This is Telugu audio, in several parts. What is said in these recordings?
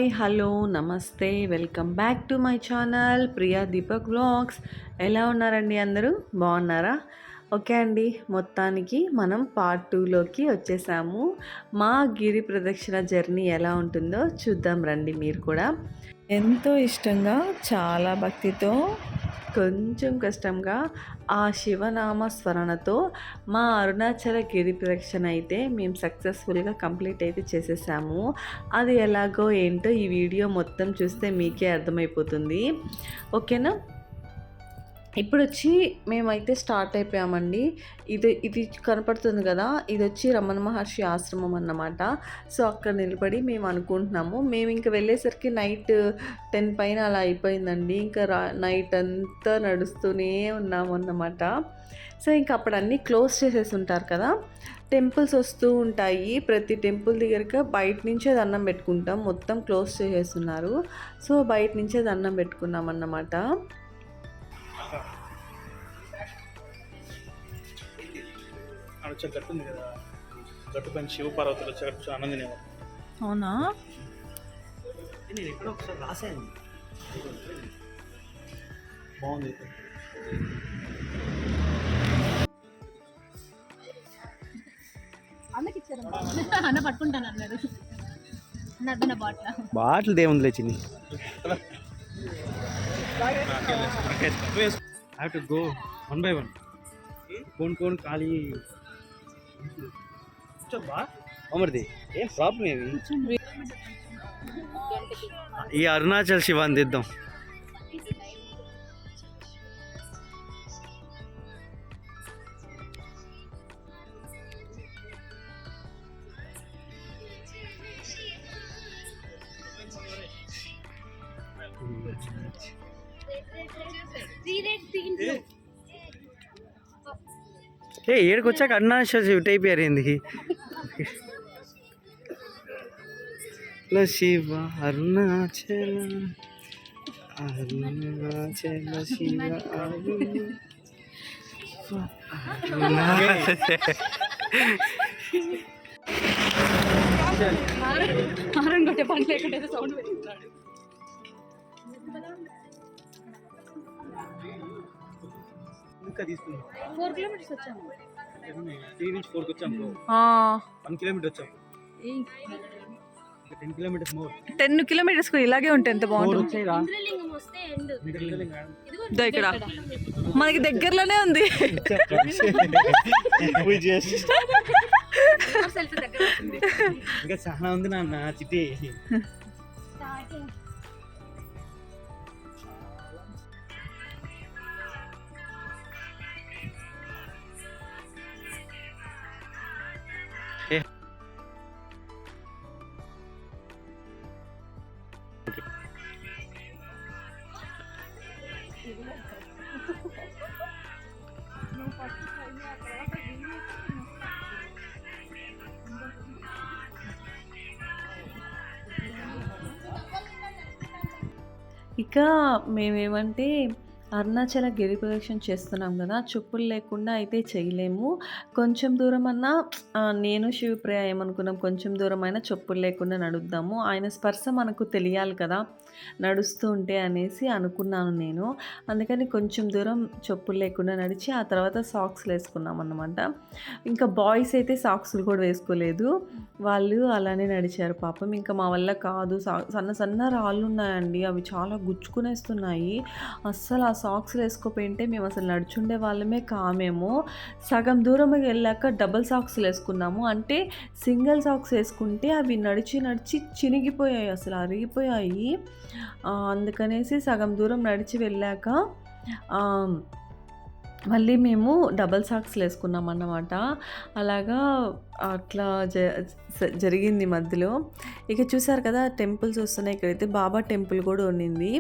హాయ్ హలో నమస్తే welcome back to my channel Priya Deepak vlogs. ఎలా ఉన్నారండి? అందరూ బాగున్నారా? ఓకే అండి, మొత్తానికి మనం పార్ట్ 2లోకి వచ్చేసాము. మా గిరి ప్రదక్షిణ జర్నీ ఎలా ఉంటుందో చూద్దాం రండి. మీరు కూడా ఎంతో ఇష్టంగా, చాలా భక్తితో, కొంచెం కష్టంగా ఆ శివనామ స్మరణతో మా అరుణాచల గిరి ప్రదక్షిణ అయితే మేము సక్సెస్ఫుల్గా కంప్లీట్ అయితే చేసేసాము. అది ఎలాగో ఏంటో ఈ వీడియో మొత్తం చూస్తే మీకే అర్థమైపోతుంది. ఓకేనా? ఇప్పుడు వచ్చి మేమైతే స్టార్ట్ అయిపోయామండి. ఇది కనపడుతుంది కదా, ఇది వచ్చి రమణ మహర్షి ఆశ్రమం అన్నమాట. సో అక్కడ నిలబడి మేము అనుకుంటున్నాము. మేము ఇంకా వెళ్ళేసరికి నైట్ 10 పైన అలా అయిపోయిందండి. ఇంకా నైట్ అంతా నడుస్తూనే ఉన్నాము అన్నమాట. సో ఇంకా అప్పుడు అన్నీ క్లోజ్ చేసేసి ఉంటారు కదా. టెంపుల్స్ వస్తూ ఉంటాయి, ప్రతి టెంపుల్ దగ్గరగా బయట నుంచే దండం పెట్టుకుంటాం. మొత్తం క్లోజ్ చేసేస్తున్నారు. సో బయట నుంచే దండం పెట్టుకున్నాం అన్నమాట. గట్టు ఉంది కదా, గట్టు పైన శివ పార్వతులు వచ్చి ఆనందనేవారు. అవునా? నేను ఎక్కడో ఒకసారి రాశాను, బాగుంది. అన్న పట్టుకుంటాను అన్నాడు. బాటిల్ దేవుంది లేచింది. Have to go one by one. कौन खाली అమర్ది ఏం ప్రాబ్లం ఏమి? ఈ అరుణాచల్ శివాన్ని తెద్దాం. ఏడికి వచ్చాక అరుణాచల్ షిఫ్ట్ అయిపోయారు. ఏంది శివ అరుణాచల అరుణాచల శివ కొట్టే పని లేకుండా సౌండ్ పెట్టుకున్నాడు. ఇంకా తీసుకున్నాం 4 కిలోమీటర్స్ వచ్చాము. 3 నుంచి 4కి వచ్చాము. 1 కిలోమీటర్ వచ్చాము. 10 కిలోమీటర్స్ మోర్. 10 కిలోమీటర్స్ ఇలాగే ఉంటే ఎంత బాగుంటుంది. ఇక్కడ మనకి దగ్గరలోనే ఉంది. ఇంకా చాలా ఉంది నాన్న చిట్టి. ఇక మేమేమంటే అరుణాచల గిరి ప్రదక్షిణ చేస్తున్నాం కదా, చెప్పులు లేకుండా అయితే చేయలేము. కొంచెం దూరం అన్నా నేను శివప్రియ ఏమనుకున్నాం, కొంచెం దూరం అయినా చెప్పులు లేకుండా నడుద్దాము, ఆయన స్పర్శ మనకు తెలియాలి కదా నడుస్తూ ఉంటే అనేసి అనుకున్నాను నేను. అందుకని కొంచెం దూరం చెప్పులు లేకుండా నడిచి ఆ తర్వాత సాక్స్లు వేసుకున్నాం అన్నమాట. ఇంకా బాయ్స్ అయితే సాక్స్లు కూడా వేసుకోలేదు, వాళ్ళు అలానే నడిచారు పాపం. ఇంకా మా వల్ల కాదు, సన్న సన్న రాళ్ళు ఉన్నాయండి, అవి చాలా గుచ్చుకునేస్తున్నాయి. అస్సలు ఆ సాక్స్లు వేసుకోపోయింటే మేము అసలు నడుచుండే వాళ్ళమే కామేమో. సగం దూరం వెళ్ళాక డబుల్ సాక్స్లు వేసుకున్నాము. అంటే సింగిల్ సాక్స్ వేసుకుంటే అవి నడిచి నడిచి చినిగిపోయాయి, అసలు అరిగిపోయాయి. అందుకనేసి సగం దూరం నడిచి వెళ్ళాక మళ్ళీ మేము డబల్ సాక్స్లు వేసుకున్నాం అన్నమాట. అలాగా అట్లా జరిగింది మధ్యలో. ఇక చూసారు కదా టెంపుల్స్ వస్తున్నాయి. ఇక్కడైతే బాబా టెంపుల్ కూడా ఉండింది,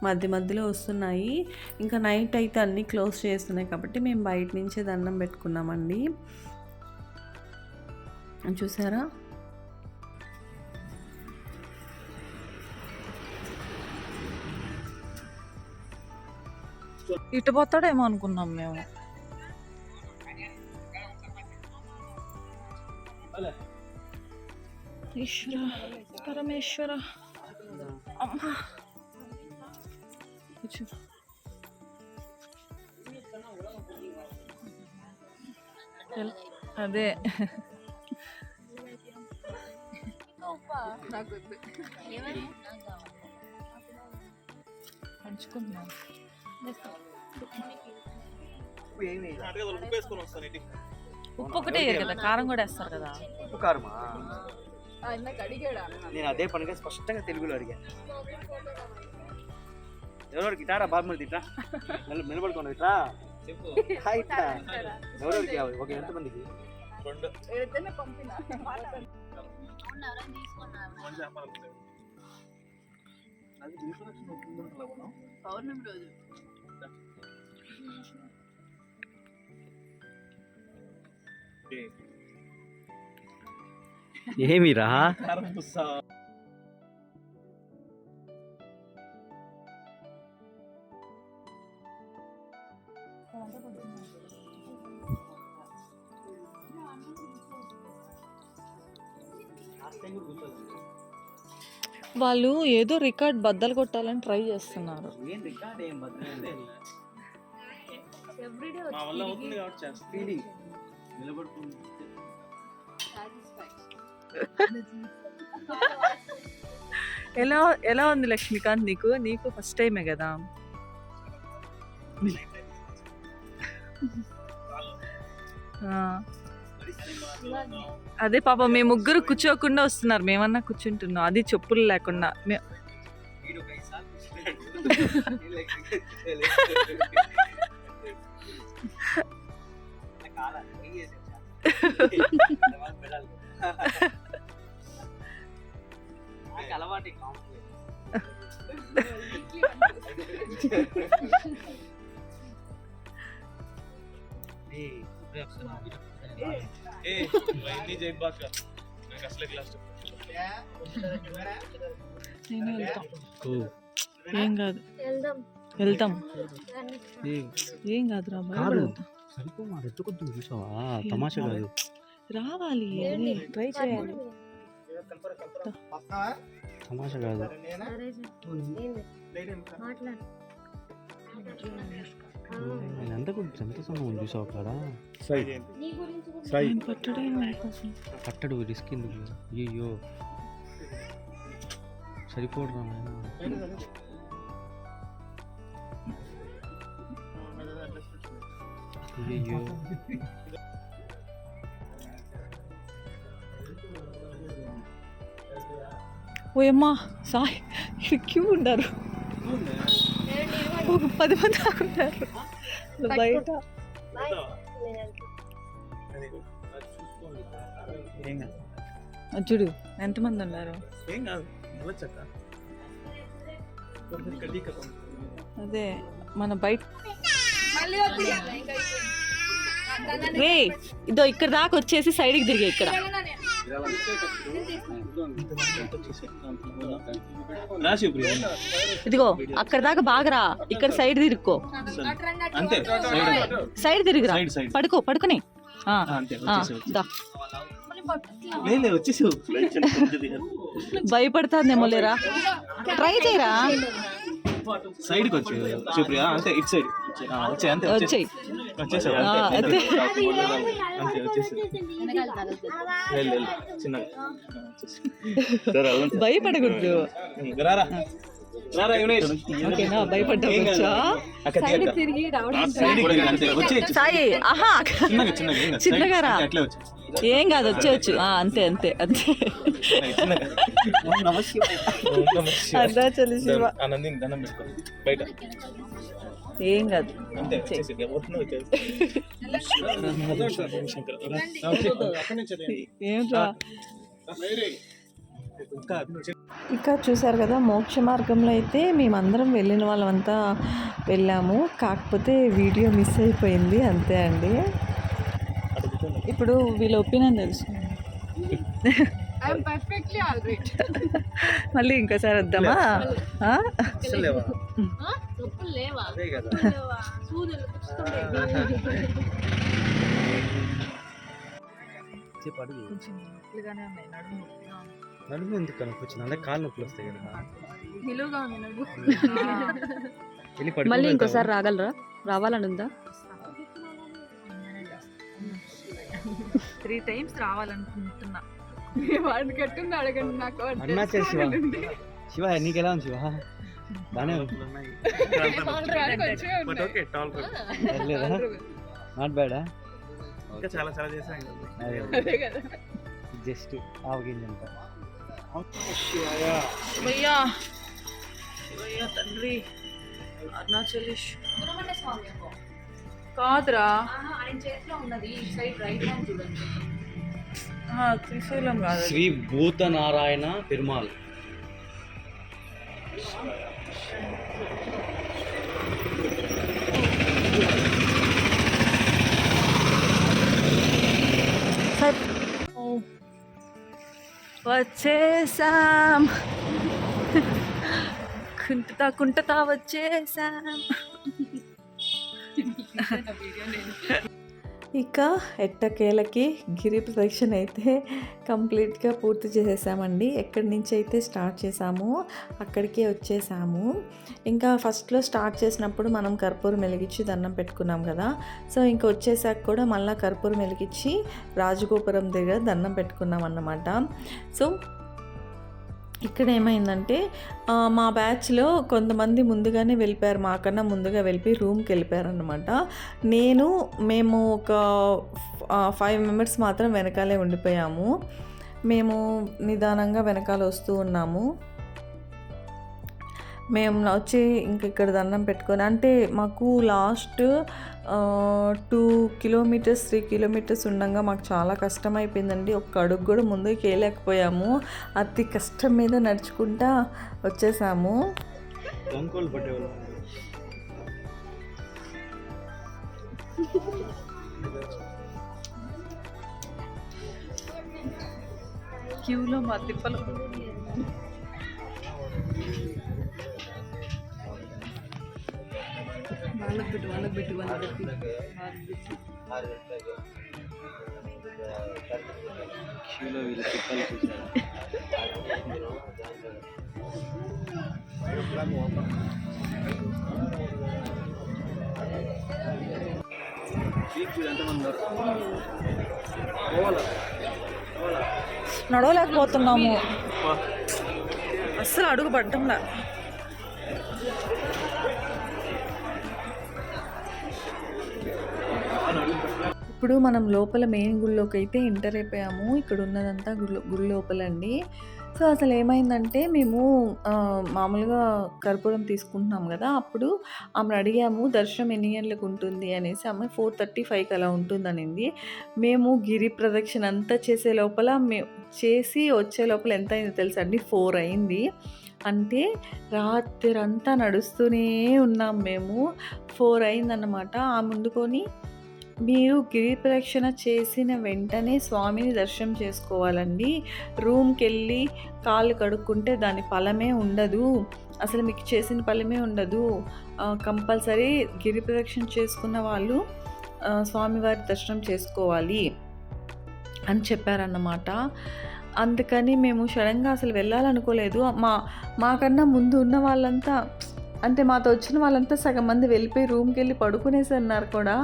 మధ్యలో వస్తున్నాయి. ఇంకా నైట్ అయితే అన్నీ క్లోజ్ చేస్తున్నాయి కాబట్టి మేము బయట నుంచే దండం పెట్టుకున్నామండి. చూసారా? ఇటు పోతాడేమో అనుకున్నాం మేము. ఈశ్వర పరమేశ్వర అమ్మా కూర్చో. అదే పంచుకుంటున్నాను. ఉప్పు ఒకటే వేయరు కదా, కారం కూడా వేస్తారు కదా. ఉప్పు కారమా? నేను అదే పనిగా స్పష్టంగా తెలుగులో అడిగాను. ఎవరికి ఇటారా బాబు ఇట్లా నిలబడుకోండి ఇట్లా ఇట్లా ఎవరెవరికి ఒక ఎంతమందికి? పౌర్ణమి రోజు ఏమిరా వాళ్ళు ఏదో రికార్డ్ బద్దలు కొట్టాలని ట్రై చేస్తున్నారు. ఏం రికార్డ్ ఏం బద్దలు ఎవ్రీడే మా వల్ల అవుతుంది కాబట్టి చేస్తాం. ఫీలింగ్ నిలబడుతుంది. ఎలా ఎలా ఉంది లక్ష్మీకాంత్? నీకు ఫస్ట్ టైమే కదా? అదే పాప మీ ముగ్గురు కూర్చోకుండా వస్తున్నారు, మేమన్నా కూర్చుంటున్నాం, అది చెప్పులు లేకుండా. అలవాటు ఏం కాదు, వెళ్తాం. ఏం కాదురా, చూసావా? తమాషా కాదు, రావాలి, ట్రై చేయాలి. తమాషా కాదు. ఎంత సంతోషంగా ఉంది చూసావు అక్కడ. పట్టడు రిస్క్ ఎందుకు? అయ్యో సరిపోడు. అయ్యో ఓయమ్మా సాయి, క్యూ ఉన్నారు, ఒక 10 మంది ఆగున్నారు బయట. చూడు ఎంతమంది ఉన్నారు. అదే మన బయట రే, ఇదో ఇక్కడ దాకా వచ్చేసి సైడ్కి తిరిగే. ఇక్కడ ఇదిగో అక్కడ దాకా బాగరా, ఇక్కడ సైడ్ తిరుక్కో, సైడ్ తిరిగిరా, పడుకుని భయపడతాదేమో లేరా, ట్రై చేయరా. సైడ్కి వచ్చి చూప్రియా, అంతే ఇటు సైడ్ వచ్చేయి. భయపడకూడదు, భయపడ్డా. సాయి ఆహా చిన్నగా రా, ఏం కాదు, వచ్చేవచ్చు. అంతే అంతే అంతే. అరుణాచల శివ, ఏం కాదు. ఏంట్రా ఇక చూసారు కదా, మోక్ష మార్గంలో అయితే మేమందరం వెళ్ళిన వాళ్ళంతా వెళ్ళాము, కాకపోతే వీడియో మిస్ అయిపోయింది అంతే అండి. ఇప్పుడు వీళ్ళ ఒపీనియన్ తెలుసు. మళ్ళీ ఇంకోసారి వద్దామా? నడుము ఎందుకు కనుక్కొచ్చింది అంటే కాళ్ళు నొప్పులు వస్తాయి కదా నిలువుగా ఉంది నడుము. వెళ్ళి పడుకో మళ్ళీ ఇంకోసారి రాగలరా? రావాలని ఉందా? 3 times రావాలనుకుంటున్నా. వాడిని కట్టుంది అడగండి నాకు. అన్నా చేసి శివ శివ నీకు ఎలా ఉంది శివ బాగానే నాట్ బ్యాడా ఇంకా చాలా చాలా చేసాం జస్ట్ ఆవగింజంత శివయ్య తండ్రి అరుణాచలేష్ కాదురా శ్రీశైలం కాదు. శ్రీ భూతనారాయణ పెరుమాల్ వచ్చేసాం కుంటతా వచ్చేసాం. ఇక ఎట్టకేలకి గిరి ప్రదక్షిణ అయితే కంప్లీట్గా పూర్తి చేసేసామండి. ఎక్కడి నుంచి అయితే స్టార్ట్ చేసామో అక్కడికే వచ్చేసాము. ఇంకా ఫస్ట్లో స్టార్ట్ చేసినప్పుడు మనం కర్పూరం వెలిగించి దండం పెట్టుకున్నాం కదా. సో ఇంకా వచ్చేసాక కూడా మళ్ళీ కర్పూరం వెలిగించి రాజగోపురం దగ్గర దండం పెట్టుకున్నాం అన్నమాట. సో ఇక్కడ ఏమైందంటే మా బ్యాచ్లో కొంతమంది ముందుగానే వెళ్ళిపోయారు, మాకన్నా ముందుగా వెళ్ళిపోయి రూమ్కి వెళ్ళిపోయారు అనమాట. మేము ఒక 5 మెంబర్స్ మాత్రం వెనకాలే ఉండిపోయాము. మేము నిదానంగా వెనకాల వస్తూ ఉన్నాము. మేము వచ్చి ఇంక ఇక్కడ దండం పెట్టుకొని అంటే మాకు లాస్ట్ 2 కిలోమీటర్స్ 3 కిలోమీటర్స్ ఉండగా మాకు చాలా కష్టమైపోయిందండి. ఒక్క అడుగు కూడా ముందుకు వేయలేకపోయాము. అతి కష్టం మీద నడుచుకుంటా వచ్చేసాము. క్యూలో మా తిప్పలు వాళ్ళకి పెట్టు క్యూలో వీళ్ళు తిప్పలు చూసారు. నడవలేకపోతున్నాము, అస్సలు అడుగు పడ్డంలా. ఇప్పుడు మనం లోపల మెయిన్ గుళ్ళోకి అయితే ఎంటర్ అయిపోయాము. ఇక్కడ ఉన్నదంతా గుడి లోపల అండి. సో అసలు ఏమైందంటే మేము మామూలుగా కర్పూరం తీసుకుంటున్నాం కదా, అప్పుడు ఆమెను అడిగాము దర్శనం ఎన్ని గంటలకు ఉంటుంది అనేసి. ఆమె 4:35కి అలా ఉంటుందనింది. మేము గిరి ప్రదక్షిణ అంతా చేసే లోపల చేసి వచ్చే లోపల ఎంత అయిందో తెలుసా అండి? 4 అయింది. అంటే రాత్రంతా నడుస్తూనే ఉన్నాం మేము. 4 అయిందన్నమాట. ఆ ముందుకొని మీరు గిరి ప్రదక్షిణ చేసిన వెంటనే స్వామిని దర్శనం చేసుకోవాలండి. రూమ్కి వెళ్ళి కాళ్ళు కడుక్కుంటే దాని ఫలమే ఉండదు, అసలు మీకు చేసిన ఫలమే ఉండదు. కంపల్సరీ గిరి ప్రదక్షిణ చేసుకున్న వాళ్ళు స్వామివారి దర్శనం చేసుకోవాలి అని చెప్పారన్నమాట. అందుకని మేము సడన్గా అసలు వెళ్ళాలనుకోలేదు. మాకన్నా ముందు ఉన్న వాళ్ళంతా అంటే మాతో వచ్చిన వాళ్ళంతా సగం మంది వెళ్ళిపోయి రూమ్కి వెళ్ళి పడుకునేసి అన్నారు కూడా.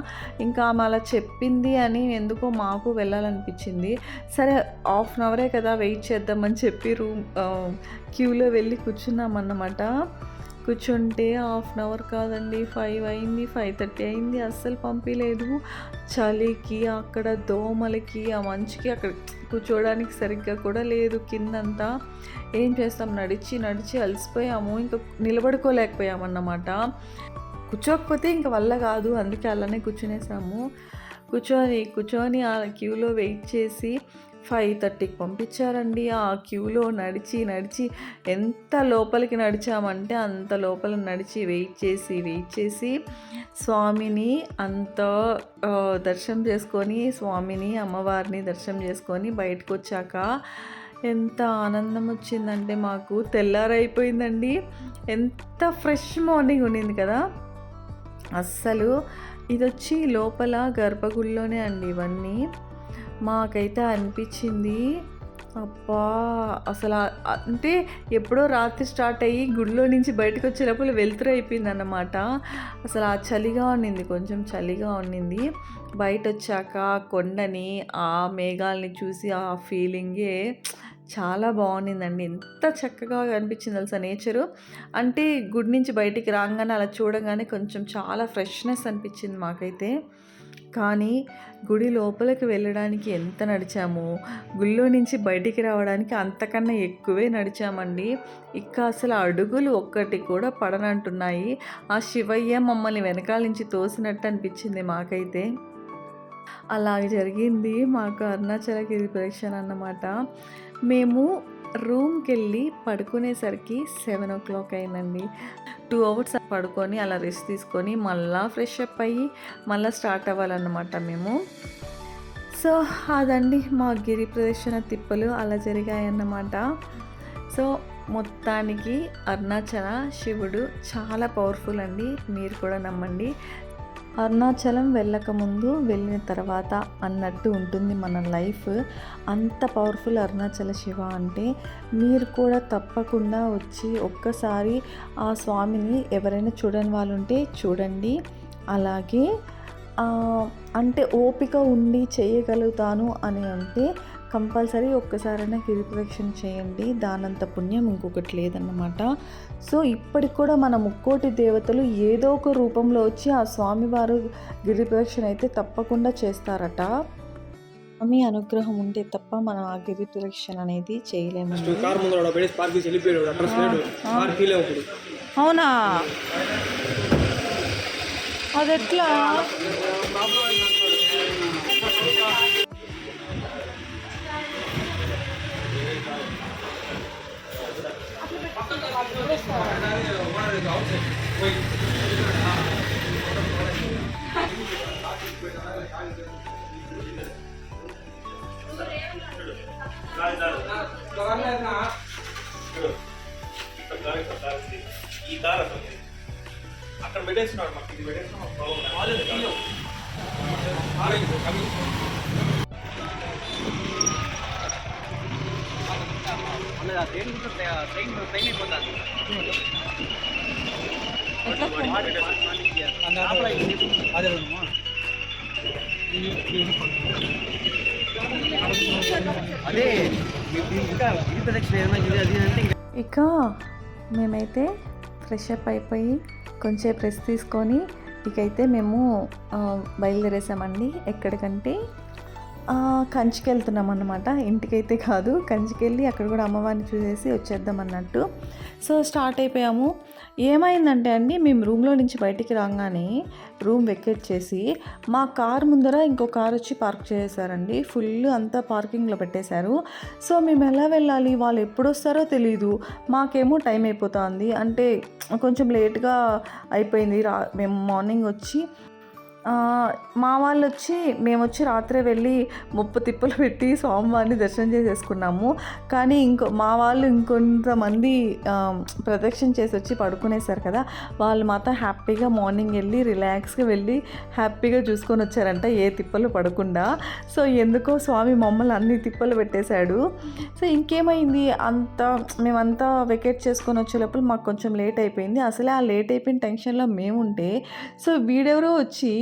ఇంకా ఆమె అలా చెప్పింది అని ఎందుకో మాకు వెళ్ళాలనిపించింది. సరే 1/2 అవరే కదా వెయిట్ చేద్దామని చెప్పి క్యూలో వెళ్ళి కూర్చున్నామన్నమాట. కూర్చుంటే 1/2 అవర్ కాదండి, 5 అయింది, 5:30 అయింది. అస్సలు పంపించలేదు. చలికి అక్కడ దోమలకి ఆ మంచుకి అక్కడ కూర్చోడానికి సరిగ్గా కూడా లేదు. కిందంతా ఏం చేస్తాం, నడిచి అలసిపోయాము. ఇంకా నిలబడుకోలేకపోయామన్నమాట. కూర్చోకపోతే ఇంక వల్ల కాదు, అందుకే అలానే కూర్చునేసాము. కూర్చొని ఆ క్యూలో వెయిట్ చేసి 5:30కి పంపించారండి. ఆ క్యూలో నడిచి ఎంత లోపలికి నడిచామంటే అంత లోపల నడిచి వెయిట్ చేసి స్వామిని అంత దర్శనం చేసుకొని, స్వామిని అమ్మవారిని దర్శనం చేసుకొని బయటకు వచ్చాక ఎంత ఆనందం వచ్చిందంటే మాకు. తెల్లారైపోయిందండి. ఎంత ఫ్రెష్ మార్నింగ్ ఉండింది కదా అస్సలు. ఇది వచ్చి లోపల గర్భగుడిలోనే అండి ఇవన్నీ. మాకైతే అనిపించింది అబ్బా! అసల అంటే ఎప్పుడో రాత్రి స్టార్ట్ అయ్యి గుడిలో నుంచి బయటకు వచ్చే లోపల వెలుతురు అయిపోయిందన్నమాట. అసలు ఆ చలిగా ఉండింది. కొంచెం చలిగా ఉండింది. బయటొచ్చాక కొండని, ఆ మేఘాల్ని చూసి ఆ ఫీలింగే చాలా బావుండిందండి. ఎంత చక్కగా అనిపించింది తెలుసా నేచరు. అంటే గుడి నుంచి బయటికి రాంగానే అలా చూడంగానే కొంచెం చాలా ఫ్రెష్‌నెస్ అనిపించింది మాకైతే. కానీ గుడి లోపలికి వెళ్ళడానికి ఎంత నడిచామో, గుడిలో నుంచి బయటికి రావడానికి అంతకన్నా ఎక్కువే నడిచామండి. ఇక అసలు అడుగులు ఒక్కటి కూడా పడనంటున్నాయి. ఆ శివయ్య మమ్మల్ని వెనకాల నుంచి తోసినట్టు అనిపించింది మాకైతే. అలాగ జరిగింది మాకు అరుణాచల గిరి ప్రదక్షిణ అన్నమాట. మేము రూమ్‌కెళ్ళి పడుకునేసరికి 7:00 అయిందండి. 2 అవర్స్ పడుకొని అలా రెస్ట్ తీసుకొని మళ్ళా ఫ్రెష్ అప్ అయ్యి మళ్ళా స్టార్ట్ అవ్వాలన్నమాట మేము. సో అదండి మా గిరి ప్రదక్షిణ తిప్పలు అలా జరిగాయన్నమాట. సో మొత్తానికి అరుణాచల శివుడు చాలా పవర్ఫుల్ అండి. మీరు కూడా నమ్మండి. అరుణాచలం వెళ్ళకముందు వెళ్ళిన తర్వాత అన్నట్టు ఉంటుంది మన లైఫ్. అంత పవర్ఫుల్ అరుణాచల శివ అంటే. మీరు కూడా తప్పకుండా వచ్చి ఒక్కసారి ఆ స్వామిని ఎవరైనా చూడని వాళ్ళు ఉంటే చూడండి. అలాగే అంటే ఓపిక ఉండి చేయగలుగుతాను అని అంటే కంపల్సరీ ఒక్కసారైనా గిరి ప్రదక్షిణ చేయండి. దానంత పుణ్యం ఇంకొకటి లేదన్నమాట. సో ఇప్పటికి కూడా మన ముక్కోటి దేవతలు ఏదో ఒక రూపంలో వచ్చి ఆ స్వామివారు గిరి ప్రదక్షిణ అయితే తప్పకుండా చేస్తారట. స్వామి అనుగ్రహం ఉంటే తప్ప మనం ఆ గిరి ప్రదక్షిణ అనేది చేయలేమండి. అవునా? అదెట్లా? ఈ కార్ అక్కడ పెట్టేస్తున్నాడు మాకు ఇది పెట్టేస్తున్నాడు. ట్రైన్ అయిపోతుంది. అదే ఇంకా గిరి ప్రదక్షిణ ఏమైనా అది అంటే ఇక మేమైతే ఫ్రెష్ అప్ అయిపోయి కొంచెం రెస్ట్ తీసుకొని ఇకైతే మేము బయలుదేరేసామండి. ఎక్కడికంటే కంచికి వెళ్తున్నాం అన్నమాట. ఇంటికైతే కాదు, కంచికి వెళ్ళి అక్కడ కూడా అమ్మవారిని చూసేసి వచ్చేద్దాం అన్నట్టు. సో స్టార్ట్ అయిపోయాము. ఏమైందంటే అండి, మేము రూమ్లో నుంచి బయటికి రాగానే రూమ్ వెకేట్ చేసి మా కార్ ముందర ఇంకో కార్ వచ్చి పార్క్ చేశారండి. ఫుల్ అంతా పార్కింగ్లో పెట్టేశారు. సో మేము ఎలా వెళ్ళాలి, వాళ్ళు ఎప్పుడు వస్తారో తెలీదు. మాకేమో టైం అయిపోతుంది, అంటే కొంచెం లేట్గా అయిపోయింది. మేము మార్నింగ్ వచ్చి మా వాళ్ళు వచ్చి మేము వచ్చి రాత్రే వెళ్ళి 30 తిప్పలు పెట్టి స్వామివారిని దర్శనం చేసేసుకున్నాము. కానీ మా వాళ్ళు ఇంకొంతమంది ప్రదక్షిణ చేసి వచ్చి పడుకునేసారు కదా, వాళ్ళు మాత్రం హ్యాపీగా మార్నింగ్ వెళ్ళి రిలాక్స్గా వెళ్ళి హ్యాపీగా చూసుకొని వచ్చారంట, ఏ తిప్పలు పడకుండా. సో ఎందుకో స్వామి మమ్మల్ని అన్ని తిప్పలు పెట్టేశాడు. సో ఇంకేమైంది, మేమంతా వెకేట్ చేసుకొని వచ్చే లోపల మాకు కొంచెం లేట్ అయిపోయింది. అసలే ఆ లేట్ అయిపోయిన టెన్షన్లో మేము ఉంటే సో వీడెవరో వచ్చి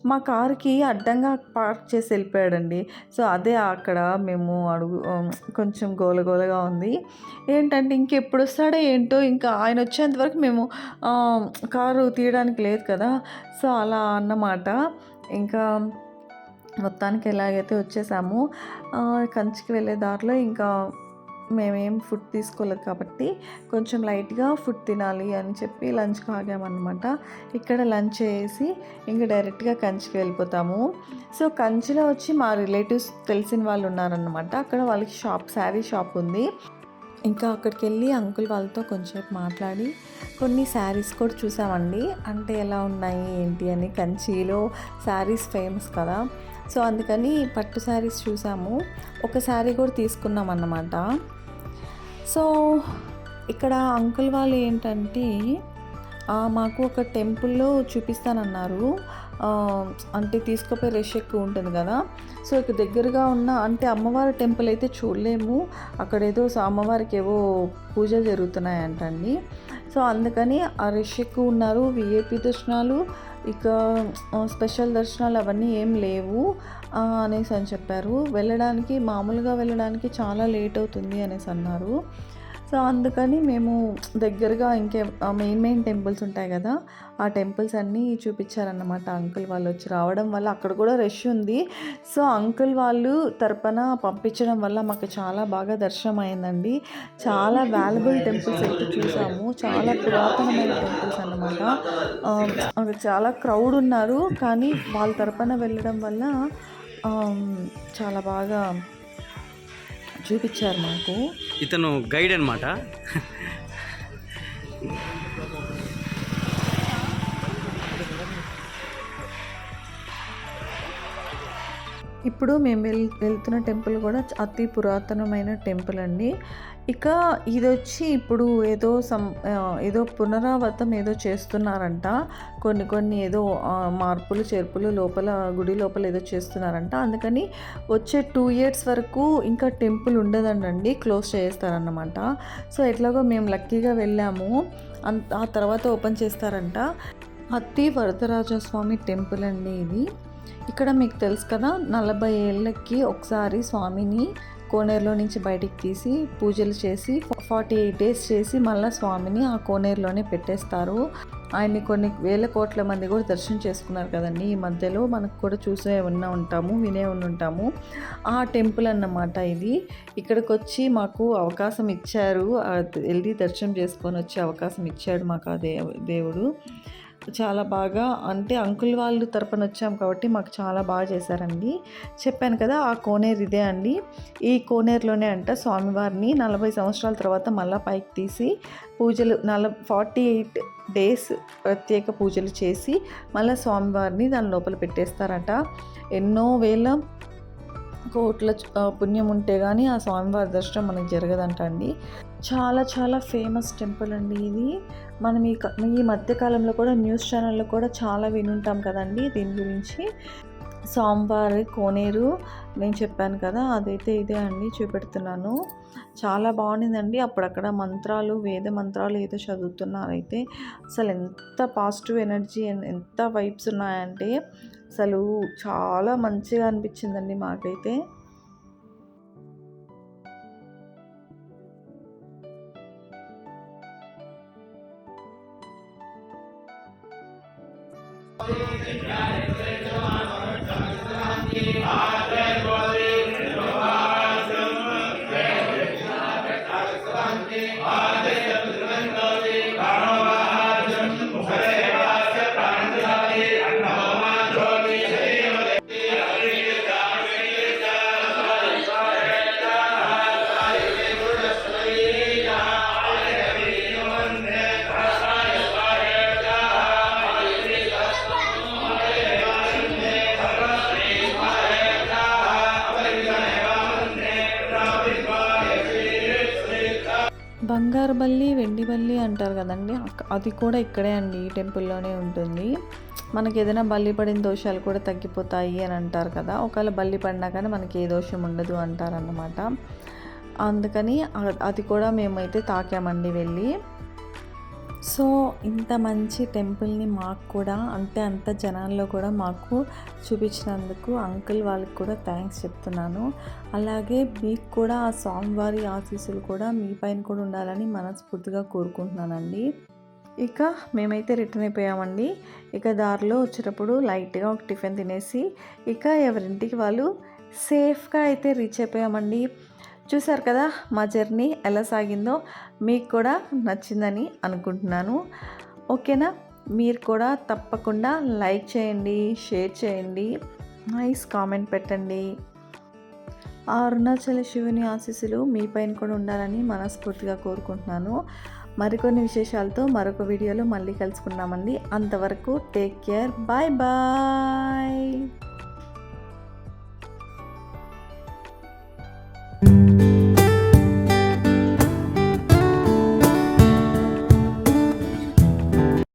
మా కారుకి అడ్డంగా పార్క్ చేసి వెళ్ళిపోయాడండి. సో అదే అక్కడ మేము కొంచెం గోలగోలగా ఉంది. ఏంటంటే ఇంకెప్పుడు వస్తాడో ఏంటో, ఇంకా ఆయన వచ్చేంత వరకు మేము కారు తీయడానికి లేదు కదా. సో అలా అన్నమాట. ఇంకా మొత్తానికి ఎలాగైతే వచ్చేసాము. కంచికి వెళ్ళే దారిలో ఇంకా మేమేం ఫుడ్ తీసుకోలేదు కాబట్టి కొంచెం లైట్గా ఫుడ్ తినాలి అని చెప్పి లంచ్కి ఆగామన్నమాట. ఇక్కడ లంచ్ చేసి ఇంకా డైరెక్ట్గా కంచికి వెళ్ళిపోతాము. సో కంచిలో వచ్చి మా రిలేటివ్స్ తెలిసిన వాళ్ళు ఉన్నారన్నమాట. అక్కడ వాళ్ళకి శారీ షాప్ ఉంది. ఇంకా అక్కడికి వెళ్ళి అంకుల్ వాళ్ళతో కొంచెం మాట్లాడి కొన్ని శారీస్ కూడా చూసామండి. అంటే ఎలా ఉన్నాయి ఏంటి అని. కంచిలో శారీస్ ఫేమస్ కదా, సో అందుకని పట్టు శారీస్ చూసాము. ఒక శారీ కూడా తీసుకున్నాం అన్నమాట. సో ఇక్కడ అంకుల్ వాళ్ళు ఏంటంటే మాకు ఒక టెంపుల్లో చూపిస్తానన్నారు. అంటే తీసుకుపోయి రష్ ఎక్కువ ఉంటుంది కదా, సో ఇక్కడ దగ్గరగా ఉన్న అంటే అమ్మవారి టెంపుల్ అయితే చూడలేము, అక్కడేదో అమ్మవారికి ఏవో పూజలు జరుగుతున్నాయంటండి. సో అందుకని ఆ రష్ ఎక్కువ ఉన్నారు, విఐపి దర్శనాలు ఇక స్పెషల్ దర్శనాలు అవన్నీ ఏం లేవు అనేసి అని చెప్పారు. మామూలుగా వెళ్ళడానికి చాలా లేట్ అవుతుంది అనేసి అన్నారు. సో అందుకని మేము దగ్గరగా మెయిన్ టెంపుల్స్ ఉంటాయి కదా, ఆ టెంపుల్స్ అన్నీ చూపించారన్నమాట. అంకుల్ వాళ్ళు వచ్చి రావడం వల్ల అక్కడ కూడా రష్ ఉంది. సో అంకుల్ వాళ్ళు తరపున పంపించడం వల్ల మాకు చాలా బాగా దర్శనం అయిందండి. చాలా వాల్యుబుల్ టెంపుల్స్ అయితే చూసాము, చాలా పురాతనమైన టెంపుల్స్ అన్నమాట. అక్కడ చాలా క్రౌడ్ ఉన్నారు, కానీ వాళ్ళ తరపున వెళ్ళడం వల్ల చాలా బాగా చూపించారు మాకు. ఇతను గైడ్ అనమాట. ఇప్పుడు మేము వెళ్తున్న టెంపుల్ కూడా అతి పురాతనమైన టెంపుల్ అండి. ఇక ఇది వచ్చి ఇప్పుడు ఏదో పునరావృతం ఏదో చేస్తున్నారంట, కొన్ని ఏదో మార్పులు చేర్పులు గుడి లోపల ఏదో చేస్తున్నారంట. అందుకని వచ్చే 2 years వరకు ఇంకా టెంపుల్ ఉండదండి, క్లోజ్ చేస్తారన్నమాట. సో ఎట్లాగో మేము లక్కీగా వెళ్ళాము, ఆ తర్వాత ఓపెన్ చేస్తారంట. అత్తి వరదరాజస్వామి టెంపుల్ అండి ఇది. ఇక్కడ మీకు తెలుసు కదా, 40 ఏళ్ళకి ఒకసారి స్వామిని కోనేరులో నుంచి బయటికి తీసి పూజలు చేసి 48 days చేసి మళ్ళీ స్వామిని ఆ కోనేరులోనే పెట్టేస్తారు. ఆయన్ని కొన్ని వేల కోట్ల మంది కూడా దర్శనం చేసుకున్నారు కదండి. ఈ మధ్యలో మనకు కూడా వినే ఉంటాము. ఆ టెంపుల్ అన్నమాట ఇది. ఇక్కడికి వచ్చి మాకు అవకాశం ఇచ్చారు, వెళ్ళి దర్శనం చేసుకొని వచ్చే అవకాశం ఇచ్చాడు మాకు ఆ దేవుడు. చాలా బాగా, అంటే అంకుల్ వాళ్ళు తరపున వచ్చాం కాబట్టి మాకు చాలా బాగా చేశారండి. చెప్పాను కదా, ఆ కోనేరు ఇదే అండి. ఈ కోనేరులోనే స్వామివారిని 40 సంవత్సరాల తర్వాత మళ్ళీ పైకి తీసి పూజలు 48 days ప్రత్యేక పూజలు చేసి మళ్ళీ స్వామివారిని దాని లోపల పెట్టేస్తారట. ఎన్నో వేల కోట్ల పుణ్యం ఉంటే కానీ ఆ స్వామివారి దర్శనం మనకు జరగదంట అండి. చాలా చాలా ఫేమస్ టెంపుల్ అండి ఇది. మనం ఈ మధ్యకాలంలో కూడా న్యూస్ ఛానల్లో కూడా చాలా వినుంటాం కదండి దీని గురించి. స్వామివారి కోనేరు నేను చెప్పాను కదా, అదైతే ఇదే అండి, చూపెడుతున్నాను. చాలా బాగుండిందండి. అప్పుడు అక్కడ వేద మంత్రాలు ఏదో చదువుతున్నారైతే అసలు ఎంత పాజిటివ్ ఎనర్జీ, ఎంత వైబ్స్ ఉన్నాయంటే అసలు చాలా మంచిగా అనిపించిందండి మాకైతే. బంగారు బల్లి, వెండి బల్లి అంటారు కదండి, అది కూడా ఇక్కడే అండి, ఈ టెంపుల్లోనే ఉంటుంది. మనకి ఏదైనా బల్లి పడిన దోషాలు కూడా తగ్గిపోతాయి అని అంటారు కదా. ఒకవేళ బల్లి పడినా కానీ మనకి ఏ దోషం ఉండదు అంటారన్నమాట. అందుకని అది కూడా మేమైతే తాకామండి వెళ్ళి. సో ఇంత మంచి టెంపుల్ని మాకు కూడా అంత జనాల్లో కూడా మాకు చూపించినందుకు అంకుల్ వాళ్ళకి కూడా థ్యాంక్స్ చెప్తున్నాను. అలాగే మీకు కూడా ఆ స్వామివారి ఆశీస్సులు కూడా మీ పైన కూడా ఉండాలని మనస్ఫూర్తిగా కోరుకుంటున్నానండి. ఇక మేమైతే రిటర్న్ అయిపోయామండి. ఇక దారిలో వచ్చేటప్పుడు లైట్గా ఒక టిఫిన్ తినేసి ఇక ఎవరింటికి వాళ్ళు సేఫ్గా అయితే రీచ్ అయిపోయామండి. చూసారు కదా మా జర్నీ ఎలా సాగిందో, మీకు కూడా నచ్చిందని అనుకుంటున్నాను. ఓకేనా, మీరు కూడా తప్పకుండా లైక్ చేయండి, షేర్ చేయండి, నైస్ కామెంట్ పెట్టండి. ఆ అరుణాచల శివుని ఆశీస్సులు మీ పైన కూడా ఉండాలని మనస్ఫూర్తిగా కోరుకుంటున్నాను. మరికొన్ని విశేషాలతో మరొక వీడియోలో మళ్ళీ కలుసుకున్నామండి. అంతవరకు టేక్ కేర్, బాయ్ బాయ్.